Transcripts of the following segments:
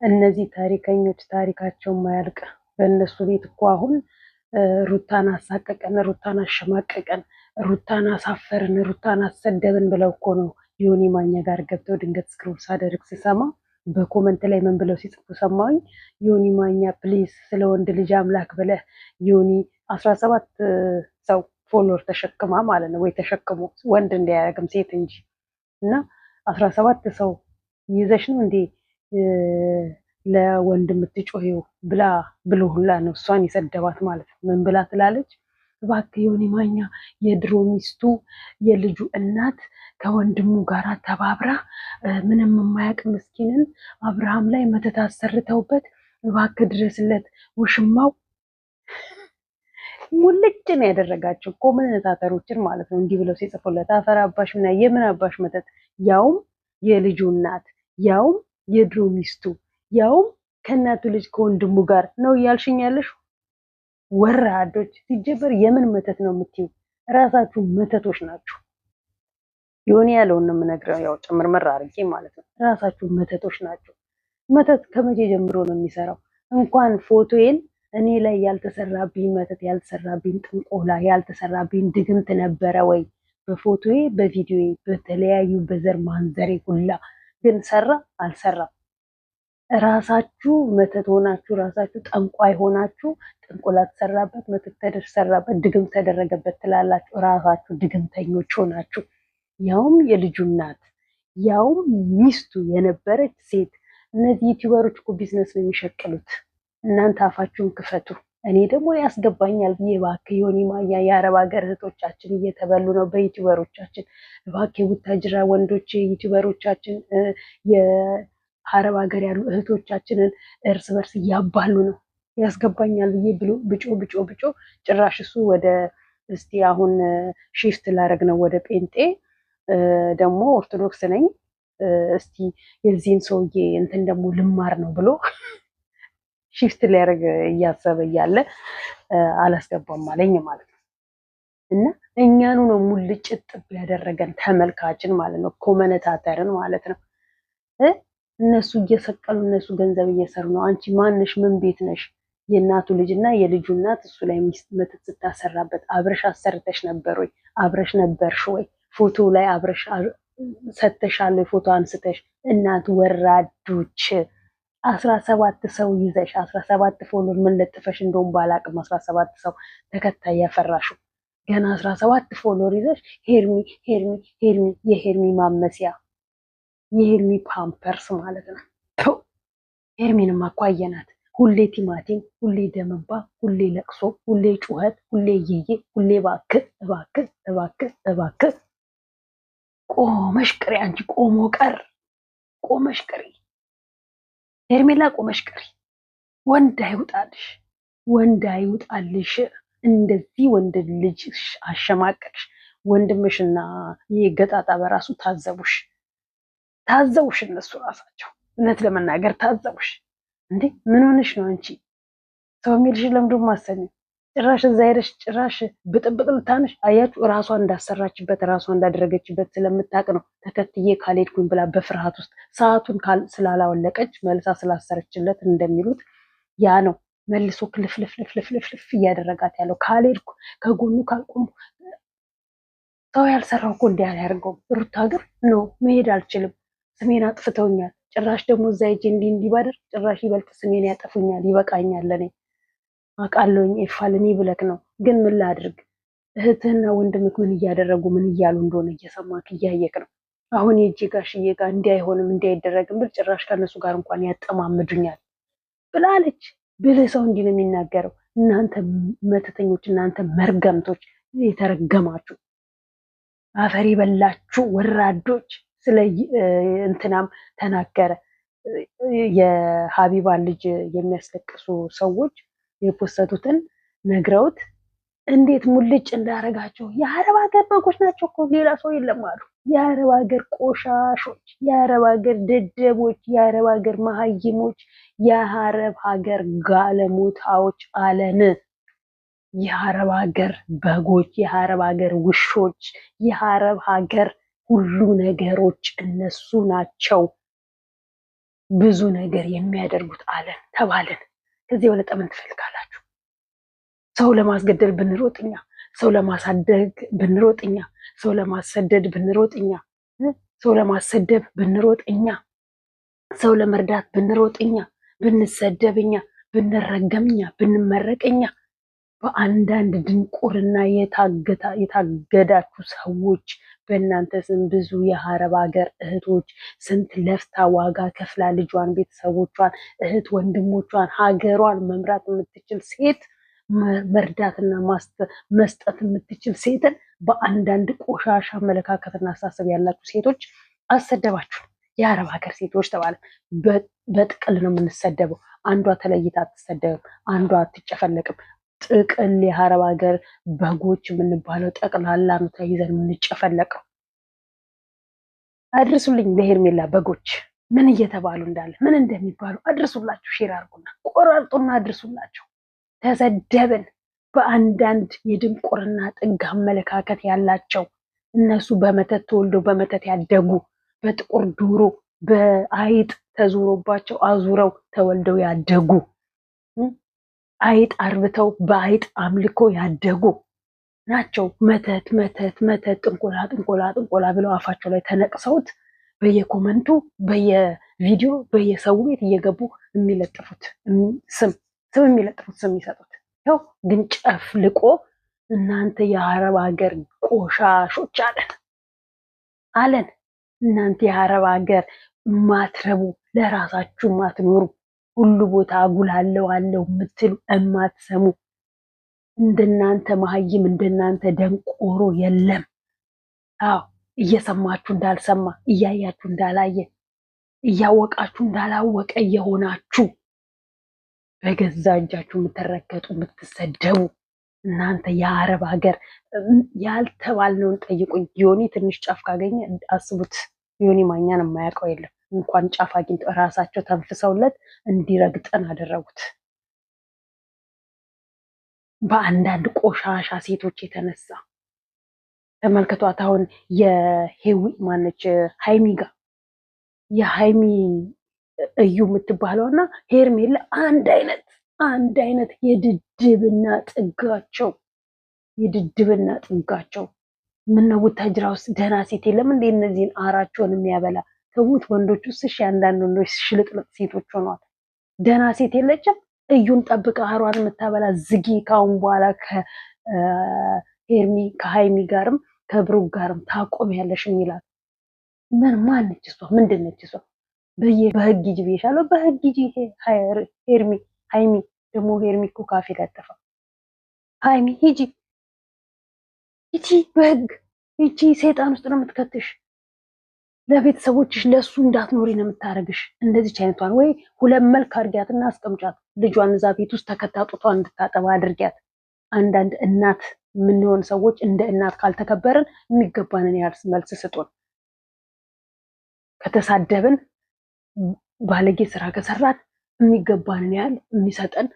እነዚህ ታሪከኞች ታሪካቸው ማያልቅ በእነሱ ቤት እኮ አሁን ሩታን አሳቀቀን፣ ሩታን አሸማቀቀን፣ ሩታን አሳፈርን፣ ሩታን አሰደብን ብለው እኮ ነው ዮኒ ማኛ ጋር ገብተው ድንገት ስክሮል ሳደርግ ስሰማ በኮመንት ላይ ምን ብለው ሲጽፉ ሰማሁኝ። ዮኒ ማኛ ፕሊዝ ስለ ወንድ ልጅ አምላክ ብለህ ዮኒ 17 ሰው ፎሎወር ተሸክማ ማለት ነው ወይ ተሸክሞ ወንድ እንዲያደርግም ሴት እንጂ እና 17 ሰው ይዘሽ ነው እንዴ ለወንድ የምትጮሄው ብላ ብሎ ሁላ ነው እሷን የሰደባት ማለት ነው። ምን ብላ ትላለች? እባክህ ዮኒ ማኛ የድሮ ሚስቱ የልጁ እናት ከወንድሙ ጋር ተባብራ ምንም የማያውቅ ምስኪንን አብርሃም ላይ መተት አሰርተውበት እባክህ ድረስለት። ውሽማው ሙልጭ ነው ያደረጋቸው ኮመንታተሮችን ማለት ነው። እንዲህ ብለው ሲጽፉለት አፈር አባሽ ምና የምን አባሽ መተት፣ ያውም የልጁ እናት፣ ያውም የድሮ ሚስቱ፣ ያውም ከእናቱ ልጅ ከወንድሙ ጋር ነው እያልሽኝ ያለሽ ወራዶች። ሲጀበር የምን መተት ነው የምትይው? ራሳችሁ መተቶች ናችሁ። ዮኒ ያለውን ነው የምነግረው፣ ያው ጭምርምር አድርጌ ማለት ነው። ራሳችሁ መተቶች ናችሁ። መተት ከመቼ ጀምሮ ነው የሚሰራው? እንኳን ፎቶዬን እኔ ላይ ያልተሰራብኝ መተት ያልተሰራብኝ ጥንቆላ ያልተሰራብኝ ድግምት ነበረ ወይ? በፎቶዬ በቪዲዮዬ በተለያዩ በዘር ማንዘሬ ሁላ ግን ሰራ አልሰራም። ራሳችሁ መተት ሆናችሁ ራሳችሁ ጠንቋይ ሆናችሁ ጥንቆላ ተሰራበት፣ መተት ተሰራበት፣ ድግም ተደረገበት ትላላችሁ። ራሳችሁ ድግምተኞች ሆናችሁ ያውም የልጁ እናት ያውም ሚስቱ የነበረች ሴት። እነዚህ ዩቲዩበሮች እኮ ቢዝነስ ነው የሚሸቅሉት። እናንተ አፋችሁን ክፈቱ። እኔ ደግሞ ያስገባኛል ብዬ እባክህ ዮኒ ማኛ የአረብ ሀገር እህቶቻችን እየተበሉ ነው በዩቲዩበሮቻችን። እባክህ ቡታጅራ ወንዶች ዩቲዩበሮቻችን የአረብ ሀገር ያሉ እህቶቻችንን እርስ በርስ እያባሉ ነው። ያስገባኛል ብዬ ብጮ ጭራሽ እሱ ወደ እስቲ አሁን ሺፍት ላረግ ነው ወደ ጴንጤ ደግሞ ኦርቶዶክስ ነኝ እስቲ የዚህን ሰውዬ እንትን ደግሞ ልማር ነው ብሎ ሺፍት ሊያደርግ እያሰበ እያለ አላስገባም አለኝ ማለት ነው። እና እኛኑ ነው ሙልጭ ጥብ ያደረገን ተመልካችን ማለት ነው፣ ኮመነታተርን ማለት ነው። እነሱ እየሰቀሉ እነሱ ገንዘብ እየሰሩ ነው። አንቺ ማንሽ? ምን ቤት ነሽ? የእናቱ ልጅ እና የልጁ እናት እሱ ላይ መተት ስታሰራበት አብረሽ አሰርተሽ ነበር ወይ? አብረሽ ነበርሽ ወይ? ፎቶ ላይ አብረሽ ሰተሻል ፎቶ አንስተሽ? እናት ወራዶች 17 ሰው ይዘሽ 17 ፎሎወር ምን ለጥፈሽ እንደውም ባላቅም 17 ሰው ተከታይ ያፈራሹ ገና 17 ፎሎወር ይዘሽ ሄርሚ ሄርሚ ሄርሚ የሄርሚ ማመሲያ የሄርሚ ፓምፐርስ ማለት ነው። ሄርሚንም አኳየናት። ሁሌ ቲማቲም፣ ሁሌ ደምባ፣ ሁሌ ለቅሶ፣ ሁሌ ጩኸት፣ ሁሌ ይዬ፣ ሁሌ እባክህ እባክህ እባክህ እባክህ። ቆመሽ ቅሪ አንቺ ቆሞ ቀር፣ ቆመሽ ቅሪ ሄርሜላ፣ ቆመሽ ቅሪ። ወንድ አይውጣልሽ፣ ወንድ አይውጣልሽ። እንደዚህ ወንድ ልጅ አሸማቀቅሽ። ወንድምሽና ይሄ ገጣጣ በራሱ ታዘቡሽ፣ ታዘቡሽ። እነሱ ራሳቸው እውነት ለመናገር ታዘቡሽ። እንዴ ምን ሆነሽ ነው አንቺ? ሰው የሚልሽ ለምዶ ማሰሚ ጭራሽ እዛ ሄደሽ ጭራሽ ብጥብጥ ልታነሽ። አያችሁ ራሷ እንዳሰራችበት ራሷ እንዳደረገችበት ስለምታውቅ ነው ተከትዬ ካልሄድኩኝ ብላ በፍርሃት ውስጥ ሰዓቱን ስላላወለቀች መልሳ ስላሰረችለት እንደሚሉት ያ ነው መልሶ ክልፍልፍልፍልፍልፍ እያደረጋት ያለው። ካልሄድኩ ከጎኑ ካልቆሙ ሰው ያልሰራው እኮ እንዲህ አያደርገውም። ሩታ ግን ነው መሄድ አልችልም፣ ስሜን አጥፍተውኛል። ጭራሽ ደግሞ እዛ ሄጄ እንዲህ ባደርግ ጭራሽ ይበልጥ ስሜን ያጠፉኛል፣ ይበቃኛል። ለኔ አውቃለሁኝ ኤፋልኒ ብለክ ነው። ግን ምን ላድርግ? እህትህና ወንድምክ ምን እያደረጉ ምን እያሉ እንደሆነ እየሰማክ እያየክ ነው። አሁን የእጄ ጋሽዬ ጋር እንዲህ አይሆንም እንዲህ አይደረግም ብል ጭራሽ ከነሱ ጋር እንኳን ያጠማምዱኛል ብላለች። ብልህ ሰው እንዲህ ነው የሚናገረው። እናንተ መተተኞች፣ እናንተ መርገምቶች፣ የተረገማችሁ አፈር የበላችሁ ወራዶች። ስለ እንትናም ተናገረ። የሀቢባን ልጅ የሚያስለቅሱ ሰዎች የፖሰቱትን ነግረውት እንዴት ሙልጭ እንዳረጋቸው። የአረብ ሀገር በጎች ናቸው እኮ ሌላ ሰው የለም አሉ። የአረብ ሀገር ቆሻሾች፣ የአረብ ሀገር ደደቦች፣ የአረብ ሀገር መሀይሞች፣ የአረብ ሀገር ጋለሞታዎች አለን። የአረብ ሀገር በጎች፣ የአረብ ሀገር ውሾች፣ የአረብ ሀገር ሁሉ ነገሮች እነሱ ናቸው። ብዙ ነገር የሚያደርጉት አለን ተባለን። ከዚህ የበለጠ ምን ትፈልጋላችሁ? ሰው ለማስገደል ብንሮጥኛ፣ ሰው ለማሳደግ ብንሮጥኛ፣ ሰው ለማሰደድ ብንሮጥኛ፣ ሰው ለማሰደብ ብንሮጥኛ፣ ሰው ለመርዳት ብንሮጥኛ፣ ብንሰደብኛ፣ ብንረገምኛ፣ ብንመረቅኛ፣ በአንዳንድ ድንቁርና የታገዳችሁ ሰዎች በእናንተ ስም ብዙ የአረብ ሀገር እህቶች ስንት ለፍታ ዋጋ ከፍላ ልጇን፣ ቤተሰቦቿን፣ እህት ወንድሞቿን፣ ሀገሯን መምራት የምትችል ሴት መርዳትና መስጠት የምትችል ሴትን በአንዳንድ ቆሻሻ አመለካከትና አስተሳሰብ ያላችሁ ሴቶች አሰደባችሁ። የአረብ ሀገር ሴቶች ተባለ። በጥቅል ነው የምንሰደበው። አንዷ ተለይታ አትሰደብም፣ አንዷ አትጨፈለቅም። ጥቅል የአረብ ሀገር በጎች የምንባለው ጠቅላላ ነው ተይዘን የምንጨፈለቀው። አድርሱልኝ ለሄርሜላ በጎች ምን እየተባሉ እንዳለ ምን እንደሚባሉ አድርሱላቸው። ሼር አድርጉና ቆራርጡና አድርሱላቸው። ተሰደብን በአንዳንድ የድንቁርና ጥግ አመለካከት ያላቸው እነሱ በመተት ተወልደው በመተት ያደጉ በጥቁር ዶሮ በአይጥ ተዙሮባቸው አዙረው ተወልደው ያደጉ አይጥ አርብተው በአይጥ አምልኮ ያደጉ ናቸው። መተት መተት መተት ጥንቆላ ጥንቆላ ጥንቆላ ብለው አፋቸው ላይ ተነቅሰውት በየኮመንቱ በየቪዲዮ በየሰው ቤት እየገቡ የሚለጥፉት ስም የሚለጥፉት ስም የሚሰጡት ያው ግን ጨፍልቆ እናንተ የአረብ ሀገር ቆሻሾች አለን። እናንተ የአረብ ሀገር ማትረቡ ለራሳችሁ ማትኖሩ ሁሉ ቦታ አጉላለው አለው የምትሉ እማትሰሙ እንደናንተ መሀይም እንደናንተ ደንቆሮ የለም። አዎ እየሰማችሁ እንዳልሰማ እያያችሁ እንዳላየ እያወቃችሁ እንዳላወቀ እየሆናችሁ በገዛ እጃችሁ የምትረገጡ የምትሰደቡ እናንተ የአረብ ሀገር ያልተባልነውን ጠይቁኝ። ዮኒ ትንሽ ጫፍ ካገኘ አስቡት። ዮኒ ማኛን የማያውቀው የለም። እንኳን ጫፍ አግኝቶ እራሳቸው ተንፍሰውለት እንዲረግጠን አደረጉት። በአንዳንድ ቆሻሻ ሴቶች የተነሳ ተመልከቷት። አሁን የሄዊ ማነች ሃይሚ የሃይሚ እዩ የምትባለው እና ሄርሜላ አንድ አይነት የድድብና ጥጋቸው ምነው ቡታጅራ ውስጥ ደህና ሴት የለም እንዴ? እነዚህን አራቸውን የሚያበላ ተዉት። ወንዶች ውስጥ እሺ አንዳንድ ወንዶች ሽልጥልጥ ሴቶች ሆኗል። ደህና ሴት የለችም። እዩን ጠብቃ አሯን የምታበላ ዝጊ። ካሁን በኋላ ከሃይሚ ጋርም ከብሩክ ጋርም ታቆም ያለሽ የሚላል ማነች እሷ? ምንድን ነች እሷ? በህግ ሂጂ ብዬሻለሁ። በህግ ሂጂ ሃይሚ ደግሞ ሄርሚ እኮ ካፌ ላጠፋ ሃይሚ ሂጂ በህግ ይቺ ሰይጣን ውስጥ ነው የምትከትሽ። ለቤተሰቦችሽ ለሱ እንዳትኖሪ ነው የምታረግሽ። እንደዚች አይነቷን ወይ ሁለት መልክ አድርጊያትና አስቀምጫት። ልጇን እዛ ቤት ውስጥ ተከታጡቷን እንድታጠባ አድርጊያት። አንዳንድ እናት የምንሆን ሰዎች እንደ እናት ካልተከበርን የሚገባንን ያህል መልስ ስጡን። ከተሳደብን ባለጌ ስራ ከሰራት የሚገባንን ያህል የሚሰጠን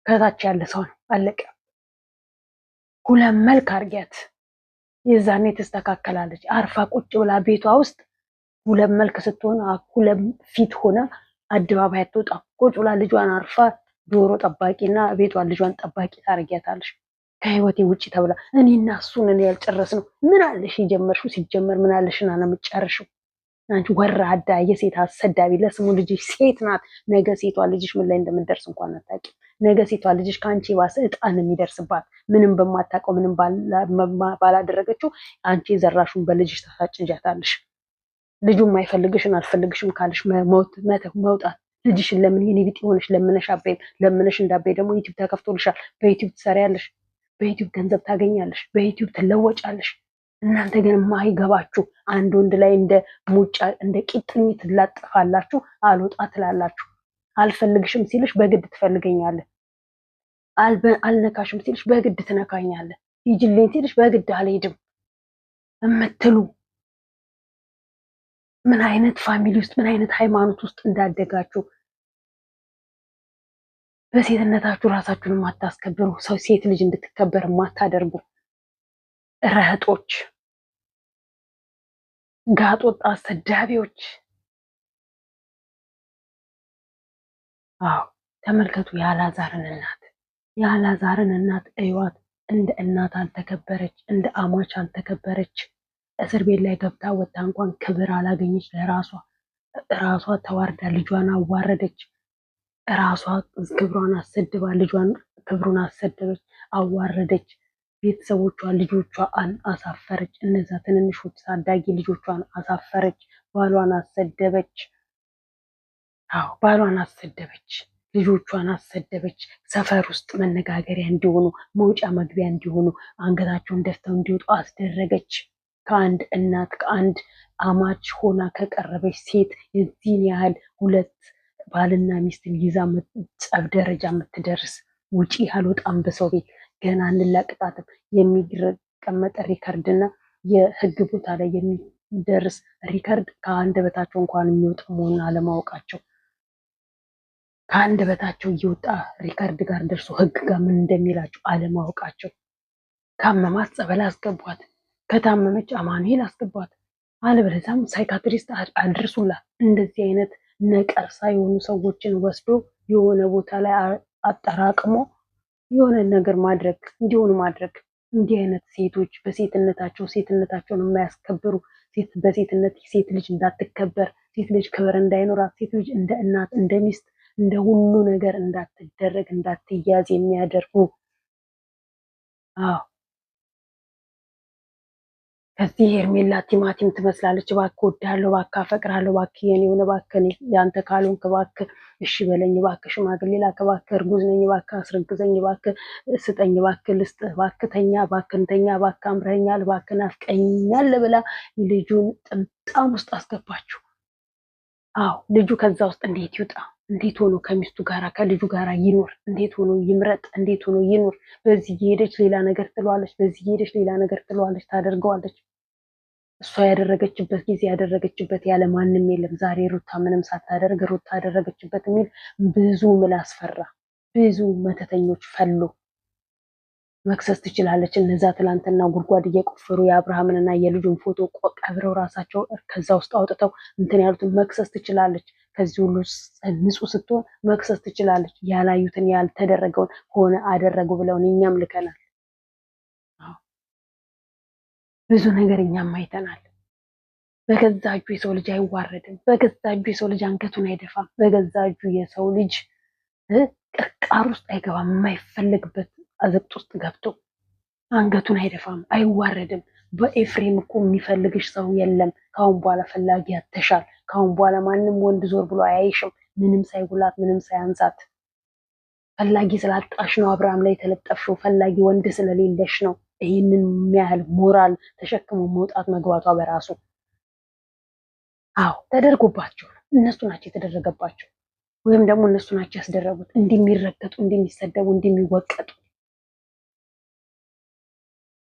ከታች ያለ ሰው ነው። አለቀ። ሁለት መልክ አድርጊያት። የዛኔ ትስተካከላለች። አርፋ ቁጭ ብላ ቤቷ ውስጥ ሁለት መልክ ስትሆን ሁለት ፊት ሆነ አደባባይ አትወጣም። ቁጭ ብላ ልጇን አርፋ ዶሮ ጠባቂና ቤቷን ልጇን ጠባቂ ታደርጊያታለሽ። ከህይወቴ ውጭ ተብላ እኔና እሱን ያልጨረስ ነው። ምን አለሽ የጀመርሽው? ሲጀመር ምን አለሽና ነው የምትጨርሽው? አንቺ ወራዳ የሴት አሰዳቢ። ለስሙ ልጅሽ ሴት ናት። ነገ ሴቷ ልጅሽ ምን ላይ እንደምትደርስ እንኳን አታውቂም። ነገ ሴቷ ልጅሽ ከአንቺ ባሰ እጣን የሚደርስባት ምንም በማታውቀው ምንም ባላደረገችው አንቺ የዘራሹን በልጅሽ ታሳጭጃታለሽ። ልጁ የማይፈልግሽን አልፈልግሽም ካለሽ መውጣት። ልጅሽን ለምን የኔ ቢጤ ሆነሽ ለምነሽ አበይም ለምነሽ እንዳበይ ደግሞ ዩቲዩብ ተከፍቶልሻል። በዩቲዩብ ትሰሪያለሽ፣ በዩቲዩብ ገንዘብ ታገኛለሽ፣ በዩቲዩብ ትለወጫለሽ። እናንተ ግን የማይገባችሁ አንድ ወንድ ላይ እንደ ሙጫ እንደ ቂጥኝ ትላጠፋላችሁ። አልወጣ ትላላችሁ። አልፈልግሽም ሲልሽ በግድ ትፈልገኛለህ። አልነካሽም ሲልሽ በግድ ትነካኛለህ። ሂጂልኝ ሲልሽ በግድ አልሄድም እምትሉ ምን አይነት ፋሚሊ ውስጥ ምን አይነት ሃይማኖት ውስጥ እንዳደጋችሁ በሴትነታችሁ ራሳችሁን የማታስከብሩ ሰው ሴት ልጅ እንድትከበር የማታደርጉ ረህጦች፣ ጋጦጣ አሰዳቢዎች አዎ ተመልከቱ የአልዓዛርን እናት እዩዋት። እንደ እናት አልተከበረች፣ እንደ አማች አልተከበረች። እስር ቤት ላይ ገብታ ወጣ እንኳን ክብር አላገኘች። ራሷ ተዋርዳ ልጇን አዋረደች። ራሷ ክብሯን አሰድባ ልጇን ክብሩን አሰደበች፣ አዋረደች። ቤተሰቦቿን ልጆቿን አሳፈረች። እነዛ ትንንሾች ታዳጊ ልጆቿን አሳፈረች። ባሏን አሰደበች። አዎ ባሏን አሰደበች፣ ልጆቿን አሰደበች። ሰፈር ውስጥ መነጋገሪያ እንዲሆኑ፣ መውጫ መግቢያ እንዲሆኑ፣ አንገታቸውን ደፍተው እንዲወጡ አስደረገች። ከአንድ እናት ከአንድ አማች ሆና ከቀረበች ሴት የዚህን ያህል ሁለት ባልና ሚስትን ይዛ ጸብ ደረጃ የምትደርስ ውጪ አልወጣም በሰው ቤት ገና እንላቅቃትም የሚቀመጥ ሪከርድና የህግ ቦታ ላይ የሚደርስ ሪከርድ ከአንደበታቸው እንኳን የሚወጣ መሆኑን አለማወቃቸው፣ ከአንደበታቸው እየወጣ ሪከርድ ጋር ደርሶ ህግ ጋር ምን እንደሚላቸው አለማወቃቸው። ካመማት ጸበል አስገቧት፣ ከታመመች አማኑኤል አስገቧት፣ አለበለዚያም ሳይካትሪስት አድርሱላት። እንደዚህ አይነት ነቀርሳ የሆኑ ሰዎችን ወስዶ የሆነ ቦታ ላይ አጠራቅሞ የሆነ ነገር ማድረግ እንዲሆኑ ማድረግ። እንዲህ አይነት ሴቶች በሴትነታቸው ሴትነታቸውን የማያስከብሩ በሴትነት ሴት ልጅ እንዳትከበር፣ ሴት ልጅ ክብር እንዳይኖራት፣ ሴት ልጅ እንደ እናት እንደ ሚስት እንደ ሁሉ ነገር እንዳትደረግ እንዳትያዝ የሚያደርጉ። አዎ ከዚህ ሄርሜላ ቲማቲም ትመስላለች። እባክህ እወድሃለሁ፣ እባክህ አፈቅርሃለሁ፣ እባክህ የኔ ሆነ፣ እባክህ ያንተ ካልሆንክ እባክህ እሺ በለኝ፣ እባክህ ሽማግሌ ላክ፣ እባክህ እርጉዝ ነኝ፣ እባክህ አስረግዘኝ፣ እባክህ ስጠኝ፣ እባክህ ልስጥህ፣ እባክህ ተኛ፣ እባክህ እንተኛ፣ እባክህ አምረኸኛል፣ እባክህ ናፍቀኛል ብላ ልጁን ጥምጣም ውስጥ አስገባችሁ። አዎ ልጁ ከዛ ውስጥ እንዴት ይውጣ? እንዴት ሆኖ ከሚስቱ ጋራ ከልጁ ጋራ ይኖር? እንዴት ሆኖ ይምረጥ? እንዴት ሆኖ ይኖር? በዚህ እየሄደች ሌላ ነገር ትለዋለች፣ በዚህ እየሄደች ሌላ ነገር ትለዋለች፣ ታደርገዋለች። እሷ ያደረገችበት ጊዜ ያደረገችበት ያለ ማንም የለም። ዛሬ ሩታ ምንም ሳታደርግ ሩታ ያደረገችበት የሚል ብዙ ምላስ ፈራ፣ ብዙ መተተኞች ፈሉ። መክሰስ ትችላለች። እነዛ ትላንትና ጉድጓድ እየቆፈሩ የአብርሃምንና የልጁን ፎቶ ቀብረው ራሳቸው ከዛ ውስጥ አውጥተው እንትን ያሉትን መክሰስ ትችላለች። ከዚህ ሁሉ ንጹህ ስትሆን መክሰስ ትችላለች። ያላዩትን ያልተደረገውን ሆነ አደረጉ ብለውን እኛም ልከናል። ብዙ ነገር እኛም አይተናል። በገዛ እጁ የሰው ልጅ አይዋረድም። በገዛ እጁ የሰው ልጅ አንገቱን አይደፋም። በገዛ እጁ የሰው ልጅ ቅርቃር ውስጥ አይገባም። የማይፈለግበት አዘቅት ውስጥ ገብቶ አንገቱን አይደፋም፣ አይዋረድም። በኤፍሬም እኮ የሚፈልግሽ ሰው የለም። ካሁን በኋላ ፈላጊ ያተሻል። ካሁን በኋላ ማንም ወንድ ዞር ብሎ አያይሽም። ምንም ሳይጉላት ምንም ሳያንሳት ፈላጊ ስላጣሽ ነው አብርሃም ላይ የተለጠፍሽው። ፈላጊ ወንድ ስለሌለሽ ነው። ይህንን የሚያህል ሞራል ተሸክሞ መውጣት መግባቷ በራሱ አዎ ተደርጎባቸው እነሱ ናቸው የተደረገባቸው፣ ወይም ደግሞ እነሱ ናቸው ያስደረጉት እንደሚረገጡ፣ እንደሚሰደቡ፣ እንደሚወቀጡ።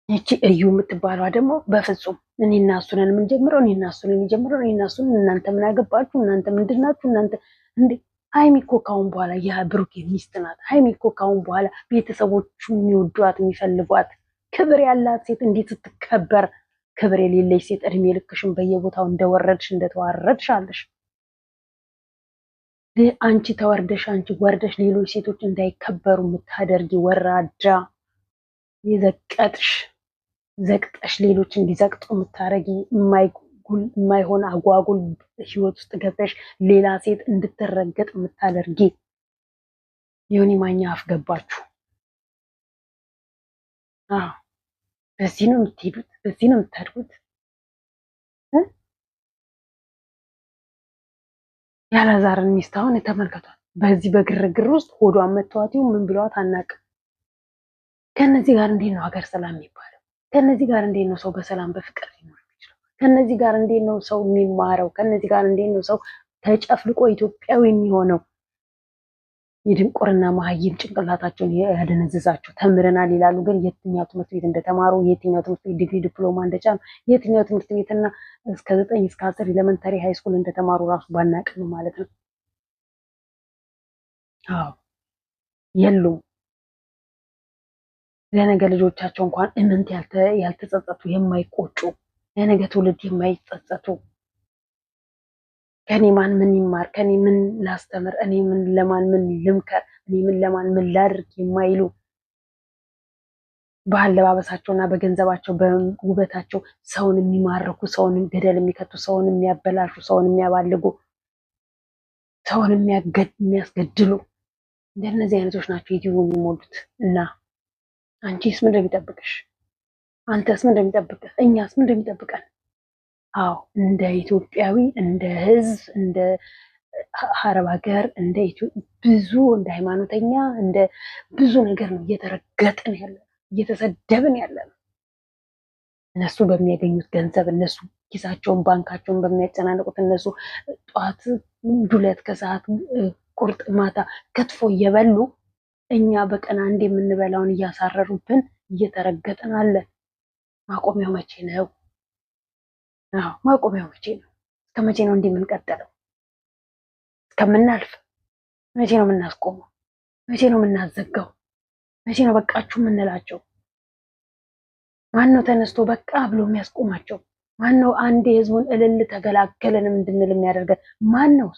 ይቺ እዩ የምትባሏ ደግሞ በፍጹም እኔና እሱ ነን የምንጀምረው፣ እኔና እሱ ነን የጀምረው፣ እኔና እሱ እናንተ ምን አገባችሁ? እናንተ ምንድን ናችሁ? እናንተ እንዴ! ሀይሚ እኮ ካሁን በኋላ የብሩክ ሚስት ናት። ሀይሚ እኮ ካሁን በኋላ ቤተሰቦቹ የሚወዷት የሚፈልጓት ክብር ያላት ሴት እንዴት ስትከበር፣ ክብር የሌለች ሴት እድሜ ልክሽን በየቦታው እንደወረድሽ እንደተዋረድሽ አለሽ። አንቺ ተወርደሽ አንቺ ወርደሽ ሌሎች ሴቶች እንዳይከበሩ የምታደርጊ ወራዳ፣ የዘቀጥሽ ዘቅጠሽ ሌሎች እንዲዘቅጡ የምታደርጊ የማይሆን አጓጉል ህይወት ውስጥ ገብተሽ ሌላ ሴት እንድትረገጥ የምታደርጊ ዮኒ ማኛ አፍገባችሁ። በዚህ ነው የምትሄዱት፣ በዚህ ነው የምታድጉት። የአልዓዛርን ሚስት አሁን የተመልከቷት። በዚህ በግርግር ውስጥ ሆዷን መተዋት ምን ብለዋት አናውቅም። ከነዚህ ጋር እንዴት ነው ሀገር ሰላም የሚባለው? ከነዚህ ጋር እንዴት ነው ሰው በሰላም በፍቅር ሊኖር የሚችለው? ከነዚህ ጋር እንዴት ነው ሰው የሚማረው? ከነዚህ ጋር እንዴት ነው ሰው ተጨፍልቆ ኢትዮጵያዊ የሚሆነው? የድንቁርና መሀይም ጭንቅላታቸውን ያደነዝዛቸው። ተምረናል ይላሉ፣ ግን የትኛው ትምህርት ቤት እንደተማሩ፣ የትኛው ትምህርት ቤት ዲግሪ ዲፕሎማ እንደጫኑ፣ የትኛው ትምህርት ቤትና እስከ 9 እስከ 10 ኤሌመንተሪ ሃይስኩል እንደተማሩ ራሱ ባናቅም ማለት ነው። አዎ የሉም። ለነገ ልጆቻቸው እንኳን እምንት ያልተጸጸቱ የማይቆጩ፣ ለነገ ትውልድ የማይጸጸቱ ከኔ ማን ምን ይማር፣ ከኔ ምን ላስተምር፣ እኔ ምን ለማን ምን ልምከር፣ እኔ ምን ለማን ምን ላድርግ የማይሉ በአለባበሳቸውና በገንዘባቸው በውበታቸው ሰውን የሚማርኩ፣ ሰውን ገደል የሚከቱ፣ ሰውን የሚያበላሹ፣ ሰውን የሚያባልጉ፣ ሰውን የሚያስገድሉ እንደነዚህ አይነቶች ናቸው ዩቲዩብ የሚሞሉት። እና አንቺስ ምን እንደሚጠብቅሽ? አንተስ ምን እንደሚጠብቅህ? እኛስ ምን እንደሚጠብቀን? አዎ እንደ ኢትዮጵያዊ እንደ ሕዝብ እንደ አረብ ሀገር እንደ ብዙ እንደ ሃይማኖተኛ እንደ ብዙ ነገር ነው እየተረገጥን ያለ እየተሰደብን ያለ ነው። እነሱ በሚያገኙት ገንዘብ እነሱ ኪሳቸውን ባንካቸውን በሚያጨናንቁት እነሱ ጠዋት ዱለት ከሰዓት ቁርጥ ማታ ከትፎ እየበሉ እኛ በቀን አንድ የምንበላውን እያሳረሩብን እየተረገጥን አለን። ማቆሚያው መቼ ነው? አዎ ማቆሚያው መቼ ነው? እስከ መቼ ነው እንዲህ የምንቀጥለው? እስከምናልፍ መቼ ነው የምናስቆመው? መቼ ነው የምናዘጋው? መቼ ነው በቃችሁ የምንላቸው? ማን ነው ተነስቶ በቃ ብሎ የሚያስቆማቸው? ማን ነው አንድ የህዝቡን እልል ተገላገለንም እንድንል የሚያደርገን? ማን ነው?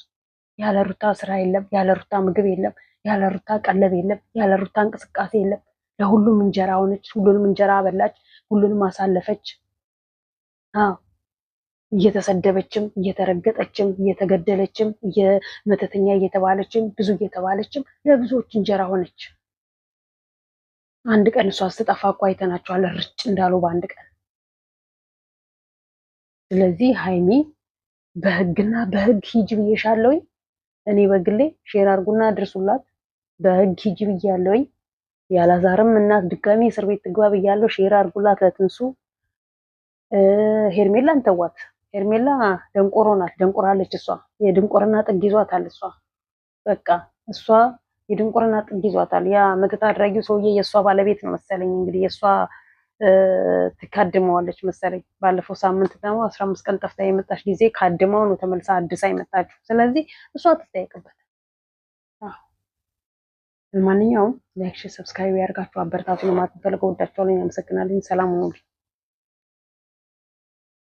ያለ ሩታ ስራ የለም፣ ያለ ሩታ ምግብ የለም፣ ያለ ሩታ ቀለብ የለም፣ ያለ ሩታ እንቅስቃሴ የለም። ለሁሉም እንጀራ ሆነች፣ ሁሉንም እንጀራ አበላች፣ ሁሉንም አሳለፈች። አዎ እየተሰደበችም እየተረገጠችም እየተገደለችም መተተኛ እየተባለችም ብዙ እየተባለችም ለብዙዎች እንጀራ ሆነች። አንድ ቀን እሷ ስትጠፋ እኮ አይተናቸዋል ርጭ እንዳሉ በአንድ ቀን። ስለዚህ ሀይሚ በህግና በህግ ሂጂ ብዬሻለሁኝ። እኔ በግሌ ሼር አድርጉና አድርሱላት። በህግ ሂጂ ብያለሁኝ። ያላዛርም እናት ድጋሚ እስር ቤት ትግባ ብያለሁ። ሼር አድርጉላት ለትንሱ። ሄርሜላን ተዋት። ሄርሜላ ደንቆሮ ናት፣ ደንቆራለች። እሷ የድንቆርና ጥግ ይዟታል። እሷ በቃ እሷ የድንቆርና ጥግ ይዟታል። ያ መተት አድራጊው ሰውዬ የእሷ ባለቤት ነው መሰለኝ። እንግዲህ የእሷ ትካድመዋለች መሰለኝ። ባለፈው ሳምንት ደግሞ 15 ቀን ጠፍታ የመጣች ጊዜ ካድመው ነው ተመልሳ አዲስ አይመጣችሁ። ስለዚህ እሷ ትጠይቅበት። ለማንኛውም ላይክ፣ ሰብስክራይብ ያደርጋችሁ አበረታቱ። ለማለት ፈልገው ወዳችኋለሁ። አመሰግናለሁ። ሰላም ሁኑ።